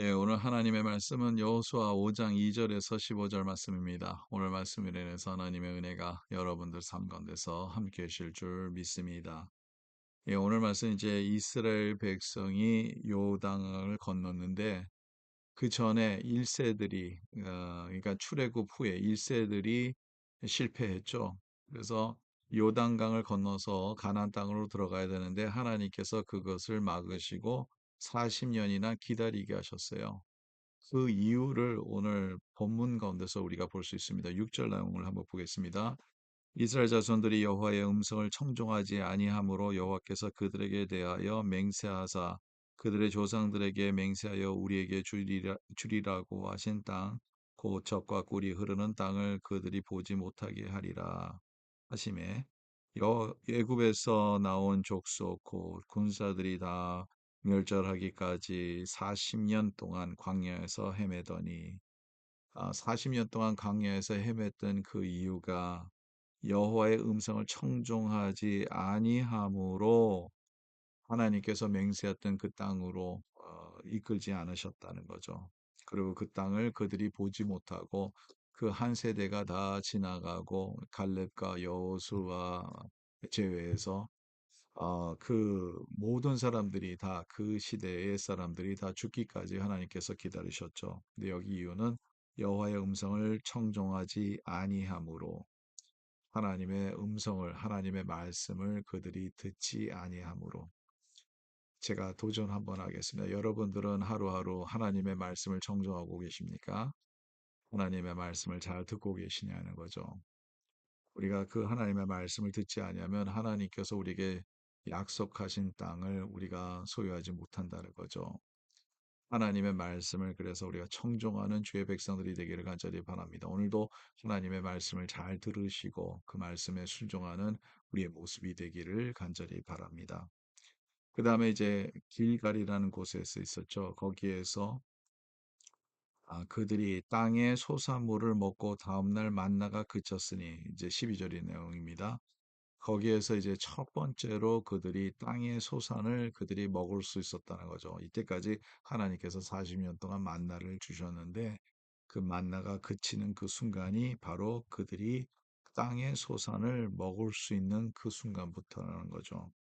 예, 오늘 하나님의 말씀은 여호수아 5장 2절에서 15절 말씀입니다. 오늘 말씀을 인해서 하나님의 은혜가 여러분들 삶 가운데서 함께 하실 줄 믿습니다. 예, 오늘 말씀 이제 이스라엘 백성이 요단을 건넜는데 그 전에 1세들이 그러니까 출애굽 후에 1세들이 실패했죠. 그래서 요단강을 건너서 가나안 땅으로 들어가야 되는데 하나님께서 그것을 막으시고 40년이나 기다리게 하셨어요. 그 이유를 오늘 본문 가운데서 우리가 볼 수 있습니다. 6절 내용을 한번 보겠습니다. 이스라엘 자손들이 여호와의 음성을 청종하지 아니하므로 여호와께서 그들에게 대하여 맹세하사 그들의 조상들에게 맹세하여 우리에게 주리라고 하신 땅, 곧 젖과 꿀이 흐르는 땅을 그들이 보지 못하게 하리라 하심에 애굽에서 나온 족속 곧 군사들이 다 멸절하기까지 40년 동안 광야에서 헤매더니 40년 동안 광야에서 헤맸던 그 이유가 여호와의 음성을 청종하지 아니함으로 하나님께서 맹세했던 그 땅으로 이끌지 않으셨다는 거죠. 그리고 그 땅을 그들이 보지 못하고 그 한 세대가 다 지나가고 갈렙과 여호수아 제외해서 그 모든 사람들이 다 그 시대의 사람들이 다 죽기까지 하나님께서 기다리셨죠. 근데 여기 이유는 여호와의 음성을 청종하지 아니함으로 하나님의 음성을 하나님의 말씀을 그들이 듣지 아니함으로 제가 도전 한번 하겠습니다. 여러분들은 하루하루 하나님의 말씀을 청종하고 계십니까? 하나님의 말씀을 잘 듣고 계시냐는 거죠. 우리가 그 하나님의 말씀을 듣지 아니하면 하나님께서 우리에게 약속하신 땅을 우리가 소유하지 못한다는 거죠. 하나님의 말씀을 그래서 우리가 청종하는 주의 백성들이 되기를 간절히 바랍니다. 오늘도 하나님의 말씀을 잘 들으시고 그 말씀에 순종하는 우리의 모습이 되기를 간절히 바랍니다. 그 다음에 이제 길갈이라는 곳에서 있었죠. 거기에서 그들이 땅의 소산물을 먹고 다음날 만나가 그쳤으니 이제 12절의 내용입니다. 거기에서 이제 첫 번째로 그들이 땅의 소산을 그들이 먹을 수 있었다는 거죠. 이때까지 하나님께서 40년 동안 만나를 주셨는데 그 만나가 그치는 그 순간이 바로 그들이 땅의 소산을 먹을 수 있는 그 순간부터라는 거죠.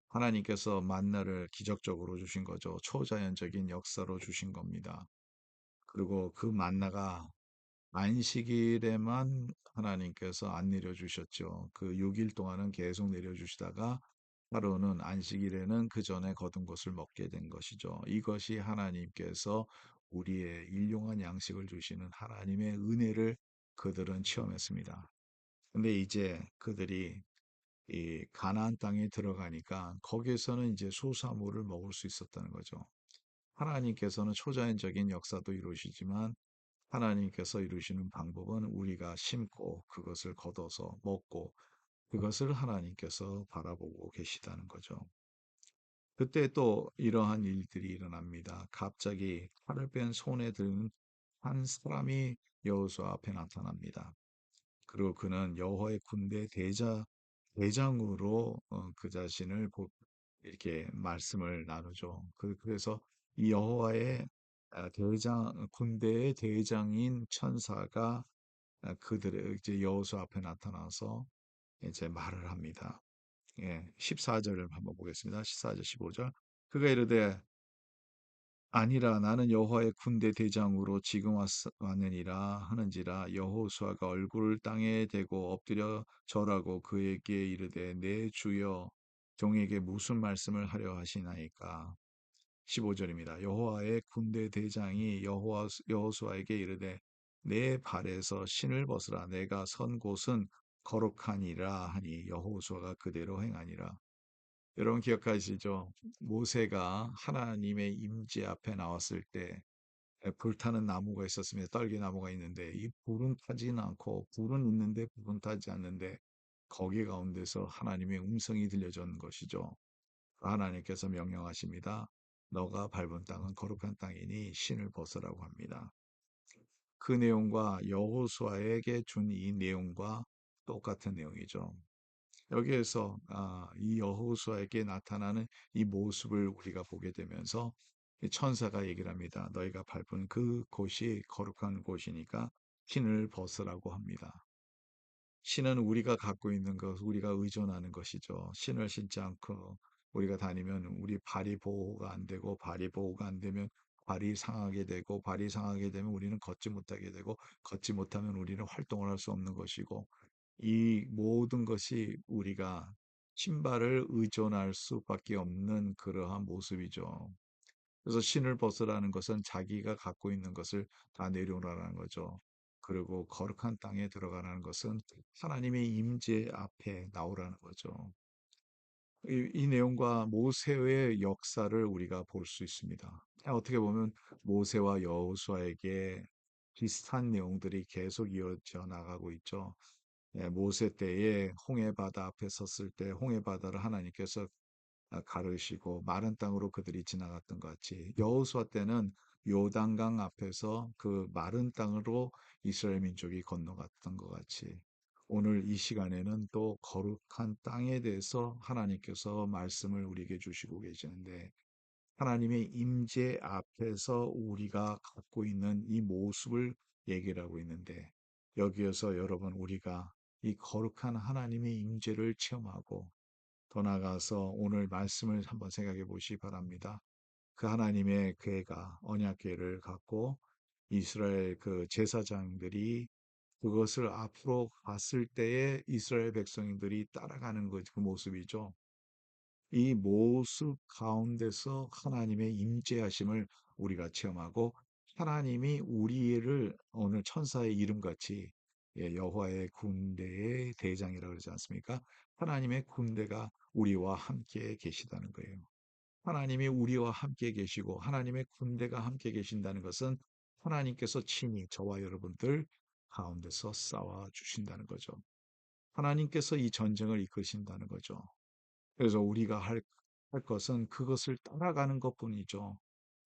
하나님께서 만나를 기적적으로 주신 거죠. 초자연적인 역사로 주신 겁니다. 그리고 그 만나가 안식일에만 하나님께서 안 내려주셨죠. 그 6일 동안은 계속 내려주시다가 하루는 안식일에는 그 전에 거둔 것을 먹게 된 것이죠. 이것이 하나님께서 우리의 일용한 양식을 주시는 하나님의 은혜를 그들은 체험했습니다. 근데 이제 그들이 이 가나안 땅에 들어가니까 거기에서는 이제 소사물을 먹을 수 있었다는 거죠. 하나님께서는 초자연적인 역사도 이루시지만 하나님께서 이루시는 방법은 우리가 심고 그것을 거둬서 먹고 그것을 하나님께서 바라보고 계시다는 거죠. 그때 또 이러한 일들이 일어납니다. 갑자기 칼을 뺀 손에 든 한 사람이 여호수아 앞에 나타납니다. 그리고 그는 여호와의 군대 대장으로 그 자신을 이렇게 말씀을 나누죠. 그래서 이 여호와의 군대의 대장인 천사가 그들의 이제 여호수 앞에 나타나서 이제 말을 합니다. 예, 14절을 한번 보겠습니다. 14절, 15절. 그가 이르되 아니라 나는 여호와의 군대 대장으로 지금 왔느니라 하는지라 여호수아가 얼굴을 땅에 대고 엎드려 절하고 그에게 이르되 내 주여 종에게 무슨 말씀을 하려 하시나이까 15절입니다. 여호와의 군대 대장이 여호수아에게 이르되 내 발에서 신을 벗으라 내가 선 곳은 거룩하니라 하니 여호수아가 그대로 행하니라. 여러분 기억하시죠? 모세가 하나님의 임재 앞에 나왔을 때 불타는 나무가 있었습니다. 떨기나무가 있는데 이 불은 타지는 않고 불은 있는데 불은 타지 않는데 거기 가운데서 하나님의 음성이 들려졌는 것이죠. 하나님께서 명령하십니다. 너가 밟은 땅은 거룩한 땅이니 신을 벗으라고 합니다. 그 내용과 여호수아에게 준 이 내용과 똑같은 내용이죠. 여기에서 이 여호수아에게 나타나는 이 모습을 우리가 보게 되면서 이 천사가 얘기를 합니다. 너희가 밟은 그 곳이 거룩한 곳이니까 신을 벗으라고 합니다. 신은 우리가 갖고 있는 것, 우리가 의존하는 것이죠. 신을 신지 않고 우리가 다니면 우리 발이 보호가 안 되고, 발이 보호가 안 되면 발이 상하게 되고, 발이 상하게 되면 우리는 걷지 못하게 되고, 걷지 못하면 우리는 활동을 할 수 없는 것이고, 이 모든 것이 우리가 신발을 의존할 수밖에 없는 그러한 모습이죠. 그래서 신을 벗으라는 것은 자기가 갖고 있는 것을 다 내려놓으라는 거죠. 그리고 거룩한 땅에 들어가라는 것은 하나님의 임재 앞에 나오라는 거죠. 이 내용과 모세의 역사를 우리가 볼 수 있습니다. 어떻게 보면 모세와 여호수아에게 비슷한 내용들이 계속 이어져 나가고 있죠. 모세 때에 홍해 바다 앞에 섰을 때 홍해 바다를 하나님께서 가르시고 마른 땅으로 그들이 지나갔던 것 같이 여호수아 때는 요단강 앞에서 그 마른 땅으로 이스라엘 민족이 건너갔던 것 같이 오늘 이 시간에는 또 거룩한 땅에 대해서 하나님께서 말씀을 우리에게 주시고 계시는데 하나님의 임재 앞에서 우리가 갖고 있는 이 모습을 얘기를 하고 있는데 여기에서 여러분 우리가 이 거룩한 하나님의 임재를 체험하고 더 나아가서 오늘 말씀을 한번 생각해 보시기 바랍니다. 그 하나님의 궤가 언약궤를 갖고 이스라엘 그 제사장들이 그것을 앞으로 갔을 때에 이스라엘 백성들이 따라가는 그 모습이죠. 이 모습 가운데서 하나님의 임재하심을 우리가 체험하고 하나님이 우리를 오늘 천사의 이름같이 여호와의 군대의 대장이라고 그러지 않습니까? 하나님의 군대가 우리와 함께 계시다는 거예요. 하나님이 우리와 함께 계시고 하나님의 군대가 함께 계신다는 것은 하나님께서 친히 저와 여러분들 가운데서 싸워 주신다는 거죠. 하나님께서 이 전쟁을 이끄신다는 거죠. 그래서 우리가 할 것은 그것을 따라가는 것뿐이죠.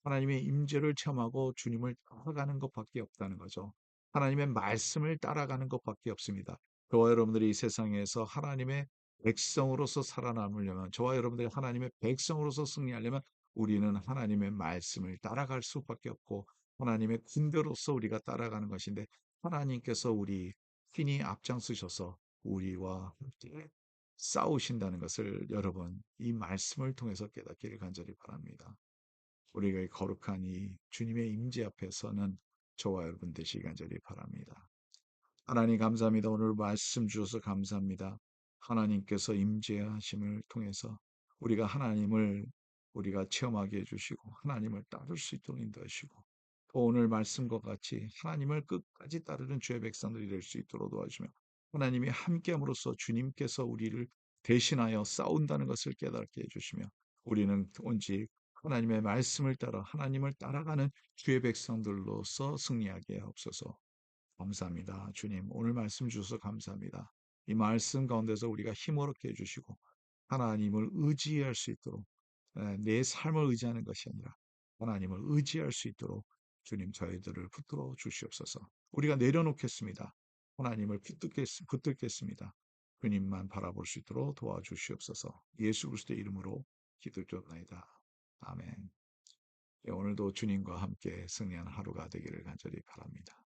하나님의 임재를 체험하고 주님을 따라가는 것밖에 없다는 거죠. 하나님의 말씀을 따라가는 것밖에 없습니다. 저와 여러분들이 이 세상에서 하나님의 백성으로서 살아남으려면, 저와 여러분들이 하나님의 백성으로서 승리하려면 우리는 하나님의 말씀을 따라갈 수밖에 없고 하나님의 군대로서 우리가 따라가는 것인데 하나님께서 우리 친히 앞장서셔서 우리와 함께 싸우신다는 것을 여러분 이 말씀을 통해서 깨닫기를 간절히 바랍니다. 우리가 이 거룩한 이 주님의 임재 앞에서는 저와 여러분 되시기 간절히 바랍니다. 하나님 감사합니다. 오늘 말씀 주셔서 감사합니다. 하나님께서 임재하심을 통해서 우리가 하나님을 우리가 체험하게 해주시고 하나님을 따를 수 있도록 인도하시고 또 오늘 말씀과 같이 하나님을 끝까지 따르는 주의 백성들이 될 수 있도록 도와주며 하나님이 함께함으로써 주님께서 우리를 대신하여 싸운다는 것을 깨닫게 해주시며 우리는 온직 하나님의 말씀을 따라 하나님을 따라가는 주의 백성들로서 승리하게 하옵소서. 감사합니다. 주님, 오늘 말씀 주셔서 감사합니다. 이 말씀 가운데서 우리가 힘을 얻게 해주시고, 하나님을 의지할 수 있도록, 내 삶을 의지하는 것이 아니라, 하나님을 의지할 수 있도록 주님 저희들을 붙들어 주시옵소서. 우리가 내려놓겠습니다. 하나님을 붙들겠습니다. 주님만 바라볼 수 있도록 도와주시옵소서. 예수 그리스도의 이름으로 기도드립니다. 아멘. 오늘도 주님과 함께 승리하는 하루가 되기를 간절히 바랍니다.